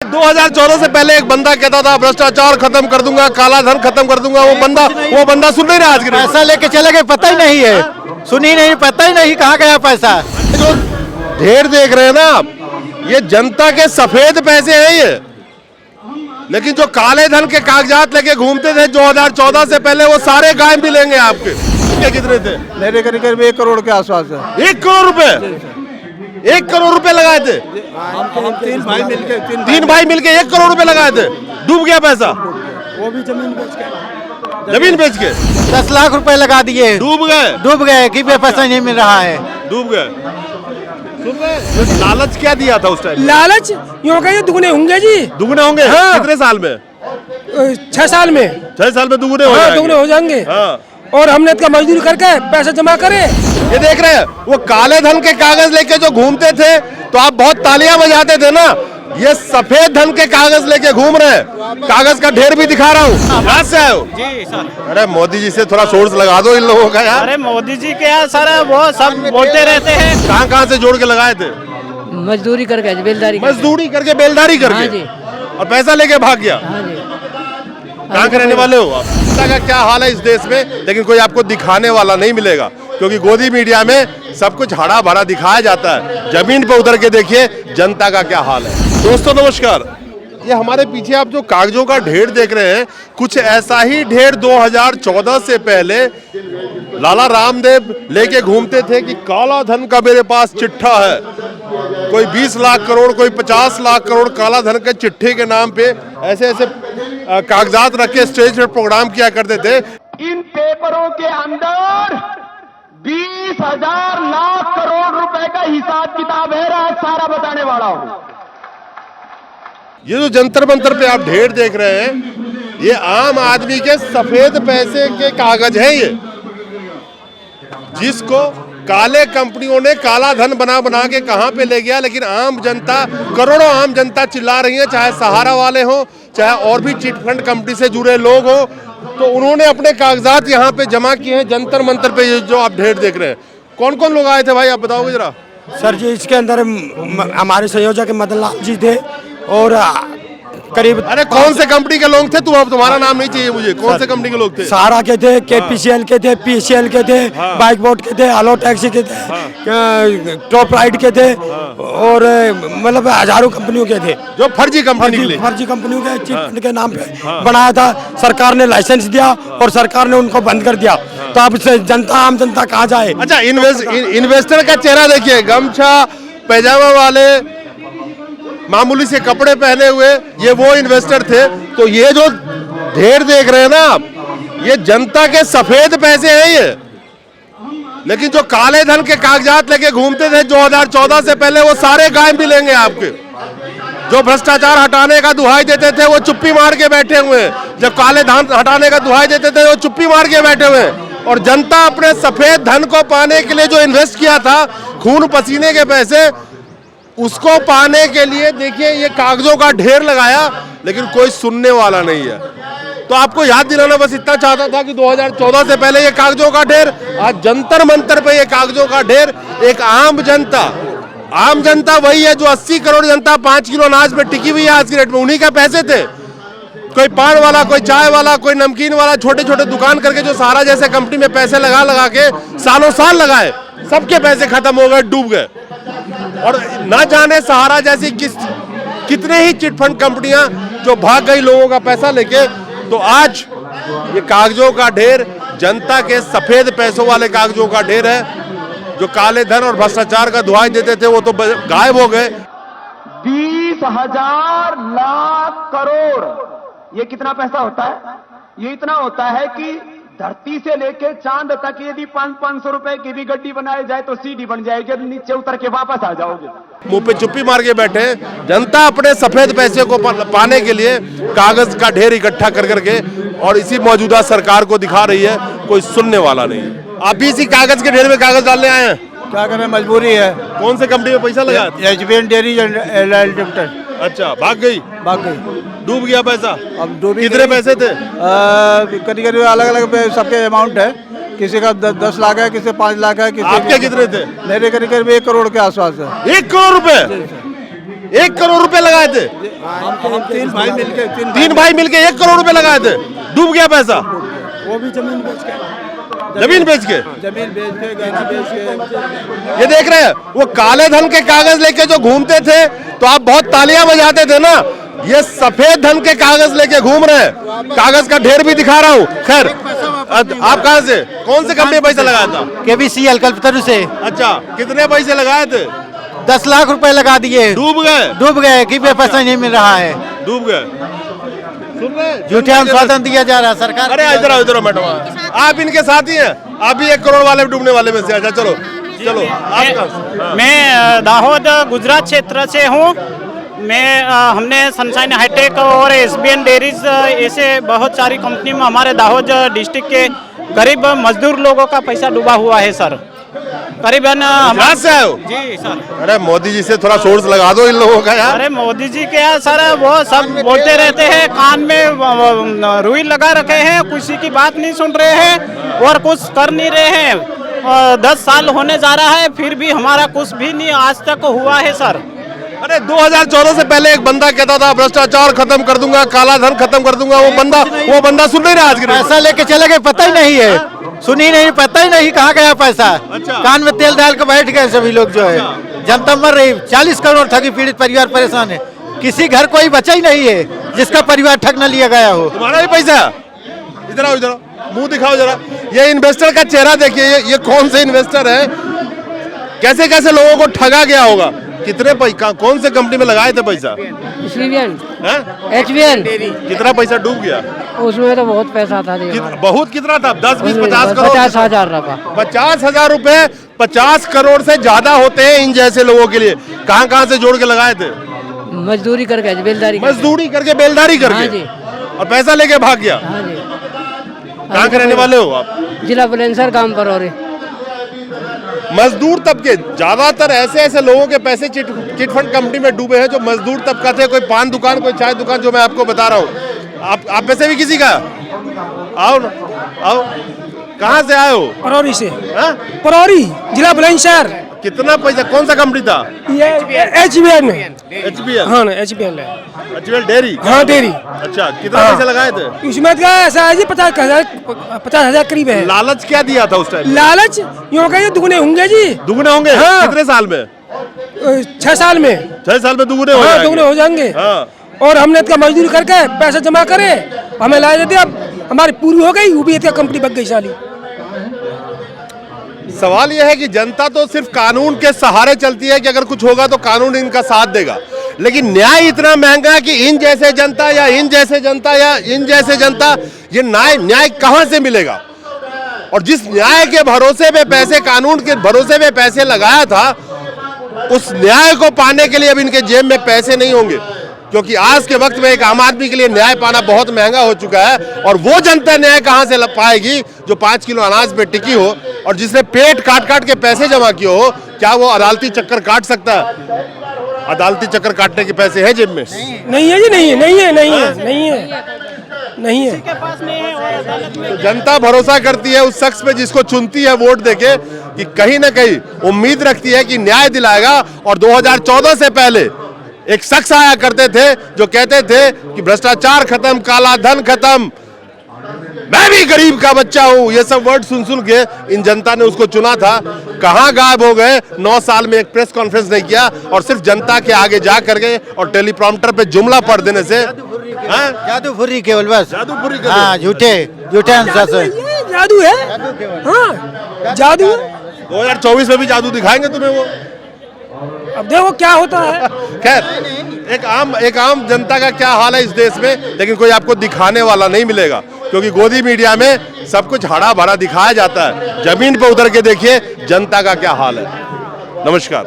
2014 से पहले एक बंदा कहता था भ्रष्टाचार खत्म कर दूंगा, काला धन खत्म कर दूंगा। वो बंदा सुन नहीं रहा। आज के पैसा लेके चले गए, पता ही नहीं है, सुनी नहीं, पता ही नहीं कहाँ गया पैसा। जो ढेर देख रहे हैं ना आप, ये जनता के सफेद पैसे हैं ये। लेकिन जो काले धन के कागजात लेके घूमते थे 2014 से पहले, वो सारे गायब भी लेंगे आपके। कितने थे? मेरे करीब 1 करोड़ के आसपास है। 1 करोड़ रुपए? 1 करोड़ रुपए लगाए थे? हम 3 भाई मिलके 3 भाई मिलके 1 करोड़ रुपए लगाए थे। डूब गया पैसा? वो भी जमीन बेच के 10 लाख रुपए लगा दिए, डूब गए कि पैसा नहीं मिल रहा है, डूब गए। लालच क्या दिया था उस टाइम? लालच यूँ कहिए दुगने होंगे जी। दुगने होंगे? हाँ। कितने साल में? 6 साल में। 6 साल में दुगने हो हाँ, जाएंगे। दुगने हो जाएंगे। हाँ। और हमने इसका मजदूरी करके पैसा जमा करे। ये देख रहे हैं, वो काले धन के कागज लेके जो घूमते थे तो आप बहुत तालियां बजाते थे ना। ये सफेद धन के कागज लेके घूम रहे हैं। कागज का ढेर भी दिखा रहा हूँ। कहाँ से आए हो? जी सर। अरे मोदी जी से थोड़ा सोर्स लगा दो इन लोगों का यार। अरे मोदी जी क्या सर, वो सब बोलते रहते हैं। कहाँ से जोड़ के लगाए थे? मजदूरी करके, बेलदारी मजदूरी करके, बेलदारी करके। हाँ जी। और पैसा लेके भाग गया। हाँ जी। कहाँ के रहने वाले हो आप? जनता का क्या हाल है इस देश में, लेकिन कोई आपको दिखाने वाला नहीं मिलेगा, क्योंकि गोदी मीडिया में सब कुछ हरा भरा दिखाया जाता है। जमीन पर उतर के देखिए जनता का क्या हाल है। दोस्तों नमस्कार, ये हमारे पीछे आप जो कागजों का ढेर देख रहे हैं, कुछ ऐसा ही ढेर 2014 से पहले लाला रामदेव लेके घूमते थे कि काला धन का मेरे पास चिट्ठा है। कोई 20 लाख करोड़, कोई 50 लाख करोड़ काला धन के चिट्ठे के नाम पे ऐसे कागजात रख के स्टेज पर प्रोग्राम किया करते थे। इन पेपरों के अंदर 20,000 लाख करोड़ रुपए का हिसाब किताब है। आज सारा बताने वाला हूं। ये जो जंतर मंतर पे आप ढेर देख रहे हैं, ये आम आदमी के सफेद पैसे के कागज हैं ये, जिसको काले कंपनियों ने काला धन बना के कहां पे ले गया। लेकिन आम जनता, करोड़ों आम जनता चिल्ला रही है, चाहे सहारा वाले हो, चाहे और भी चिट फंड कंपनी से जुड़े लोग हो, तो उन्होंने अपने कागजात यहाँ पे जमा किए हैं जंतर मंतर पे। ये जो आप ढेर देख रहे हैं, कौन कौन लोग आए थे भाई, आप बताओगे जरा? सर जी, इसके अंदर हमारे संयोजक मदन लाल जी थे और करीब। अरे कौन से कंपनी के लोग थे? तुम्हारा नाम नहीं चाहिए मुझे। कौन से कंपनी के लोग थे? सहारा के थे, KPCL के थे, PCL के थे, बाइक बोट के थे, आलो टैक्सी के थे, टॉप राइड के थे, और मतलब हजारों कंपनियों के थे जो फर्जी कंपनियों के चिट फंड के नाम पे बनाया था। सरकार ने लाइसेंस दिया और सरकार ने उनको बंद कर दिया। तो अब जनता, आम जनता कहाँ जाए? अच्छा, इन्वेस्टर का चेहरा देखिए, गमछा पैजामा वाले, मामूली से कपड़े पहने हुए, ये वो इन्वेस्टर थे। तो ये जो ढेर देख रहे हैं ना आप, ये जनता के सफेद पैसे हैं ये। लेकिन जो काले धन के कागजात लेके घूमते थे 2014 से पहले, वो सारे गायब भी लेंगे आपके। जो भ्रष्टाचार हटाने का दुहाई देते थे, वो चुप्पी मार के बैठे हुए हैं। जब काले धन हटाने का दुहाई देते थे, वो चुप्पी मार के बैठे हुए हैं। और जनता अपने सफेद धन को पाने के लिए जो इन्वेस्ट किया था, खून पसीने के पैसे, उसको पाने के लिए देखिए ये कागजों का ढेर लगाया, लेकिन कोई सुनने वाला नहीं है। तो आपको याद दिलाना बस इतना चाहता था कि 2014 से पहले ये कागजों का ढेर, आज जंतर मंतर पे ये कागजों का ढेर। एक आम जनता वही है जो 80 करोड़ जनता 5 किलो अनाज पे टिकी हुई है आज की डेट में। उन्हीं का पैसे थे। कोई पान वाला, कोई चाय वाला, कोई नमकीन वाला, छोटे छोटे दुकान करके जो सहारा जैसे कंपनी में पैसे लगा के सालों साल लगाए, सबके पैसे खत्म हो गए, डूब गए। और ना जाने सहारा जैसी कितने ही चिटफंड कंपनियां जो भाग गई लोगों का पैसा लेके। तो आज ये कागजों का ढेर, जनता के सफेद पैसों वाले कागजों का ढेर है। जो काले धन और भ्रष्टाचार का दुहाई देते थे, वो तो गायब हो गए। 20,000 लाख करोड़, ये कितना पैसा होता है? ये इतना होता है कि धरती से लेके चांद तक यदि 500 रुपए की भी गड्डी बनाई जाए तो सीढ़ी बन जाएगी, नीचे उतर के वापस आ जाओगे। मुंह पे चुप्पी मार के बैठे। जनता अपने सफेद पैसे को पाने के लिए कागज का ढेर इकट्ठा कर करके और इसी मौजूदा सरकार को दिखा रही है। कोई सुनने वाला नहीं है। आप भी इसी कागज के ढेर में कागज डालने आए हैं? क्या करें, मजबूरी है। कौन से कंपनी में पैसा लगा? HBN dairy limited. अच्छा, भाग गई, डूब गया पैसा। अब डूबी। कितने पैसे थे? करीब अलग अलग सबके अमाउंट है। किसी का 10 लाख है, किसी का 5 लाख है। आपके कितने थे? मेरे करीब 1 करोड़ के आसपास है। 1 करोड़ रुपए? 1 करोड़ रुपए लगाए थे। तीन भाई मिलके 1 करोड़ रुपए लगाए थे, डूब गया पैसा। वो भी जमीन बेच के जमीन बेच के, गहना बेच के। ये देख रहे हैं वो काले धन के कागज लेके जो घूमते थे तो आप बहुत तालियां बजाते थे ना, ये सफेद धन के कागज लेके घूम रहे हैं। कागज का ढेर भी दिखा रहा हूँ। खैर आप कहाँ से, कौन से कंपनी में पैसा लगाया था? KBCL कल्पतरू से। अच्छा, कितने पैसे लगाए थे? 10 लाख रुपए लगा दिए। डूब गए कि पैसा नहीं मिल रहा है, डूब गए। सुन रहे, झूठे अनुसाधन दिया जा रहा है सरकार। अरे इधर आओ मैडम, आप इनके साथ ही हैं, आप भी 1 करोड़ वाले डूबने वाले में से। अच्छा चलो आप। मैं दाहोद गुजरात क्षेत्र से हूँ। हमने सनशाइन हाईटेक और SBN डेयरीज ऐसे बहुत सारी कंपनी में हमारे दाहोद डिस्ट्रिक्ट के गरीब मजदूर लोगों का पैसा डूबा हुआ है सर। करीबन गुजरात से आए हो? जी सर। अरे मोदी जी से थोड़ा सोर्स लगा दो इन लोगों का यार। अरे मोदी जी के यार सर वो सब बोलते रहते हैं, कान में रुई लगा रखे हैं, किसी की बात नहीं सुन रहे हैं और कुछ कर नहीं रहे हैं। 10 साल होने जा रहा है फिर भी हमारा कुछ भी नहीं आज तक हुआ है सर। अरे 2014 से पहले एक बंदा कहता था भ्रष्टाचार खत्म कर दूंगा, काला धन खत्म कर दूंगा, वो बंदा सुन नहीं रहा आज के दिन। पैसा लेके चले गए, पता ही नहीं है, सुनी नहीं, पता ही नहीं कहाँ गया पैसा। अच्छा। कान में तेल डाल के बैठ गए सभी लोग जो है। जनता मर रही, 40 करोड़ ठगी पीड़ित परिवार परेशान है। किसी घर कोई बचा ही नहीं है जिसका परिवार ठग न लिया गया हो। तुम्हारा भी पैसा? इधर आओ, मुंह दिखाओ जरा। ये इन्वेस्टर का चेहरा देखिए, ये कौन से इन्वेस्टर है, कैसे कैसे लोगों को ठगा गया होगा। कितने पैसा, कौन से कंपनी में लगाए थे पैसा? HBN। कितना पैसा डूब गया? उसमें तो बहुत पैसा था। बहुत कितना था? 10, 20, 50 करोड़? 50,000 रुपया। 50,000 रुपए 50 करोड़ से ज्यादा होते हैं इन जैसे लोगों के लिए। कहाँ कहाँ से जोड़ के लगाए थे? मजदूरी करके, बेलदारी करके हाँ जी। और पैसा लेके भाग गया। हाँ जी। कहाँ के रहने वाले हो आप? जिला बुलंदशहर काम पर। और मजदूर तबके, ज्यादातर ऐसे लोगों के पैसे चिटफंड कंपनी में डूबे हैं जो मजदूर तबका थे। कोई पान दुकान, कोई चाय दुकान, जो मैं आपको बता रहा हूँ। आप में से भी किसी का? आओ ना, आओ। कहाँ से आए हो? परौरी से। हाँ? परौरी जिला बुलंदशहर। कितना पैसा, कौन सा कंपनी था? ये HBN। HBL। हाँ ना, HBN है। HBL dairy. हाँ डेयरी। अच्छा, कितना पैसा लगाए थे? उसमें क्या ऐसा है जी, 50,000 करीब है। लालच क्या दिया था उस टाइम? लालच यूँ कहिए दुगने होंगे जी। दुगने होंगे? हाँ। कितने साल में? 6 साल में। 6 साल में दुगने हो हाँ, जाएंगे। दुगने हो जाएंगे। हाँ। और हमने इसका मजदूरी करके पैसा जमा करे, हमें ला देते। अब हमारी पूरी हो गई, वो भी इसका कंपनी बच गई साली। सवाल यह है कि जनता तो सिर्फ कानून के सहारे चलती है कि अगर कुछ होगा तो कानून इनका साथ देगा, लेकिन न्याय इतना महंगा है कि इन जैसे जनता या इन जैसे जनता या इन जैसे जनता, ये न्याय कहां से मिलेगा? और जिस न्याय के भरोसे पे पैसे, कानून के भरोसे पे पैसे लगाया था, उस न्याय को पाने के लिए अब इनके जेब में पैसे नहीं होंगे, क्योंकि आज के वक्त में एक आम आदमी के लिए न्याय पाना बहुत महंगा हो चुका है। और वो जनता न्याय कहां से पाएगी जो 5 किलो अनाज पे टिकी हो और जिसने पेट काट काट के पैसे जमा किए हो? क्या वो अदालती चक्कर काट सकता है? अदालती चक्कर काटने के पैसे है जेब में? नहीं है जी, नहीं है, नहीं है, नहीं है, नहीं है, नहीं है। तो जनता भरोसा करती है उस शख्स पे जिसको चुनती है वोट देके, कि कहीं ना कहीं उम्मीद रखती है कि न्याय दिलाएगा। और 2014 से पहले एक शख्स आया करते थे जो कहते थे कि भ्रष्टाचार खत्म, काला धन खत्म, मैं भी गरीब का बच्चा हूं। ये सब वर्ड सुन के इन जनता ने उसको चुना था। कहां गायब हो गए? 9 साल में एक प्रेस कॉन्फ्रेंस नहीं किया और सिर्फ जनता के आगे जा करके और टेलीप्रॉम्प्टर पे जुमला पढ़ देने से। जादू फुर्री केवल बस। जादू पूरी कर हाँ, झूठे अनुशासन। जादू है। हाँ, जादू। 2024 में भी जादू दिखाएंगे तुम्हें वो। अब देखो क्या होता है। खैर, एक आम जनता का क्या हाल है इस देश में, लेकिन कोई आपको दिखाने वाला नहीं मिलेगा, क्योंकि गोदी मीडिया में सब कुछ हरा भरा दिखाया जाता है। जमीन पर उतर के देखिए जनता का क्या हाल है। नमस्कार।